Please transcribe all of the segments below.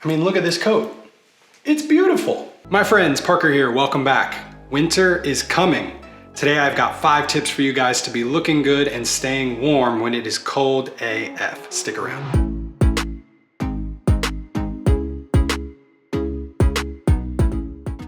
I mean, look at this coat. It's beautiful. My friends, Parker here, welcome back. Winter is coming. Today I've got 5 tips for you guys to be looking good and staying warm when it is cold AF. Stick around.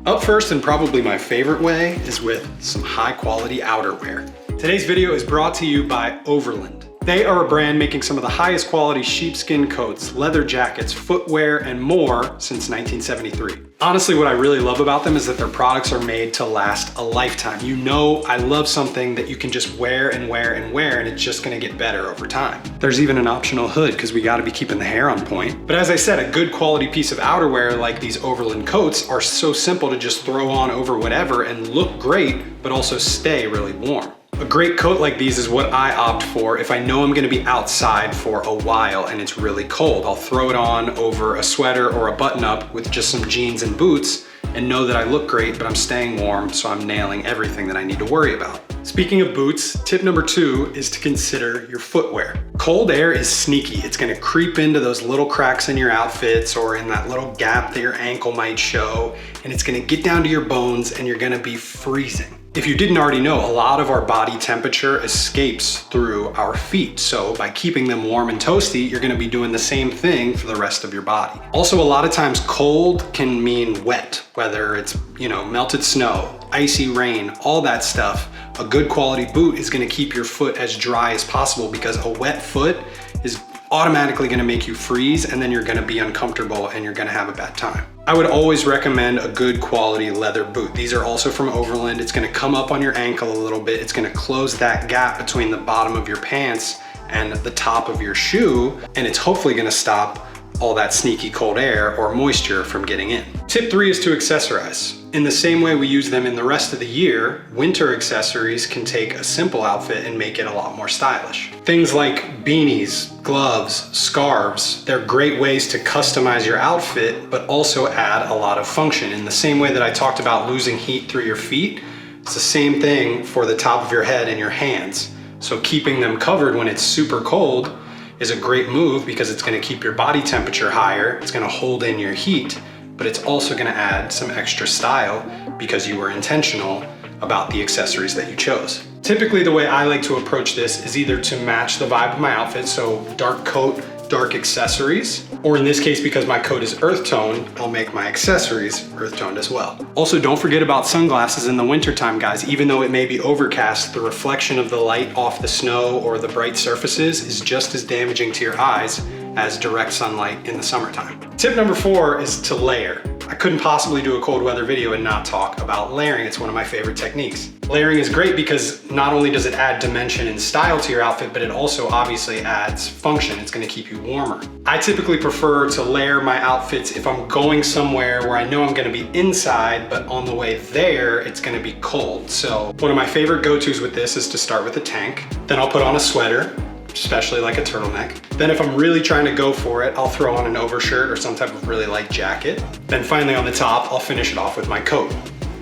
Up first, and probably my favorite way, is with some high quality outerwear. Today's video is brought to you by Overland. They are a brand making some of the highest quality sheepskin coats, leather jackets, footwear, and more since 1973. Honestly, what I really love about them is that their products are made to last a lifetime. You know, I love something that you can just wear and wear and wear, and it's just gonna get better over time. There's even an optional hood because we gotta be keeping the hair on point. But as I said, a good quality piece of outerwear like these Overland coats are so simple to just throw on over whatever and look great, but also stay really warm. A great coat like these is what I opt for if I know I'm gonna be outside for a while and it's really cold. I'll throw it on over a sweater or a button up with just some jeans and boots and know that I look great, but I'm staying warm, so I'm nailing everything that I need to worry about. Speaking of boots, tip number 2 is to consider your footwear. Cold air is sneaky. It's gonna creep into those little cracks in your outfits or in that little gap that your ankle might show, and it's gonna get down to your bones and you're gonna be freezing. If you didn't already know, a lot of our body temperature escapes through our feet. So by keeping them warm and toasty, you're gonna be doing the same thing for the rest of your body. Also, a lot of times cold can mean wet, whether it's, melted snow, icy rain, all that stuff. A good quality boot is gonna keep your foot as dry as possible because a wet foot is automatically gonna make you freeze, and then you're gonna be uncomfortable and you're gonna have a bad time. I would always recommend a good quality leather boot. These are also from Overland. It's gonna come up on your ankle a little bit. It's gonna close that gap between the bottom of your pants and the top of your shoe, and it's hopefully gonna stop all that sneaky cold air or moisture from getting in. Tip 3 is to accessorize. In the same way we use them in the rest of the year, winter accessories can take a simple outfit and make it a lot more stylish. Things like beanies, gloves, scarves, they're great ways to customize your outfit, but also add a lot of function. In the same way that I talked about losing heat through your feet, it's the same thing for the top of your head and your hands. So keeping them covered when it's super cold is a great move because it's gonna keep your body temperature higher, it's gonna hold in your heat, but it's also gonna add some extra style because you were intentional about the accessories that you chose. Typically, the way I like to approach this is either to match the vibe of my outfit, so dark coat, dark accessories, or in this case, because my coat is earth tone, I'll make my accessories earth toned as well. Also, don't forget about sunglasses in the wintertime, guys. Even though it may be overcast, the reflection of the light off the snow or the bright surfaces is just as damaging to your eyes as direct sunlight in the summertime. Tip number 4 is to layer. I couldn't possibly do a cold weather video and not talk about layering. It's one of my favorite techniques. Layering is great because not only does it add dimension and style to your outfit, but it also obviously adds function. It's gonna keep you warmer. I typically prefer to layer my outfits if I'm going somewhere where I know I'm gonna be inside, but on the way there, it's gonna be cold. So one of my favorite go-tos with this is to start with a tank. Then I'll put on a sweater, especially like a turtleneck. Then if I'm really trying to go for it, I'll throw on an overshirt or some type of really light jacket. Then finally on the top, I'll finish it off with my coat.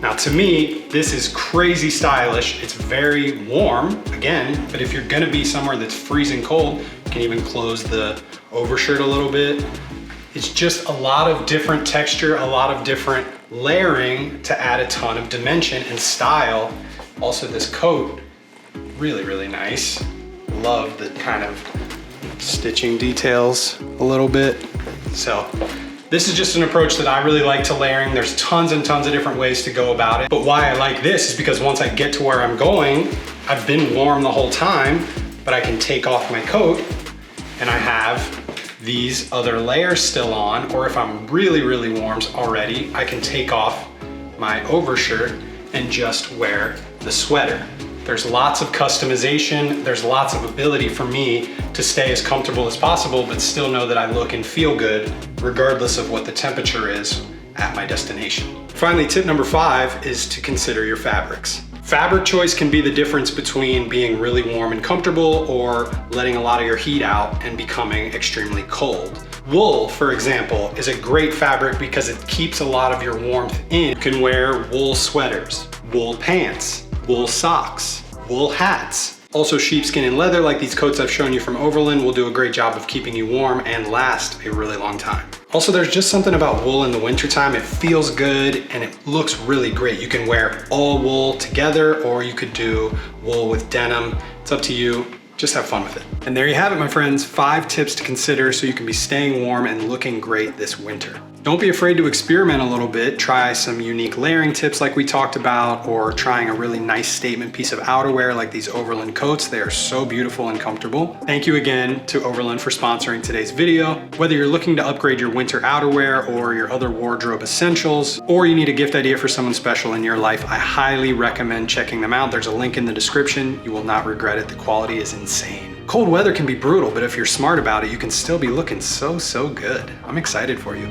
Now to me, this is crazy stylish. It's very warm, again, but if you're gonna be somewhere that's freezing cold, you can even close the overshirt a little bit. It's just a lot of different texture, a lot of different layering to add a ton of dimension and style. Also this coat, really, really nice. Love the kind of stitching details a little bit. So this is just an approach that I really like to layering. There's tons and tons of different ways to go about it. But why I like this is because once I get to where I'm going, I've been warm the whole time, but I can take off my coat and I have these other layers still on, or if I'm really, really warm already, I can take off my overshirt and just wear the sweater. There's lots of customization. There's lots of ability for me to stay as comfortable as possible, but still know that I look and feel good regardless of what the temperature is at my destination. Finally, tip number 5 is to consider your fabrics. Fabric choice can be the difference between being really warm and comfortable or letting a lot of your heat out and becoming extremely cold. Wool, for example, is a great fabric because it keeps a lot of your warmth in. You can wear wool sweaters, wool pants, wool socks, wool hats, Also, sheepskin and leather, like these coats I've shown you from Overland, will do a great job of keeping you warm and last a really long time. Also, there's just something about wool in the wintertime. It feels good and it looks really great. You can wear all wool together, or you could do wool with denim. It's up to you. Just have fun with it. And there you have it, my friends. 5 tips to consider so you can be staying warm and looking great this winter. Don't be afraid to experiment a little bit. Try some unique layering tips like we talked about, or trying a really nice statement piece of outerwear like these Overland coats. They are so beautiful and comfortable. Thank you again to Overland for sponsoring today's video. Whether you're looking to upgrade your winter outerwear or your other wardrobe essentials, or you need a gift idea for someone special in your life, I highly recommend checking them out. There's a link in the description. You will not regret it. The quality is insane. Cold weather can be brutal, but if you're smart about it, you can still be looking so good. I'm excited for you.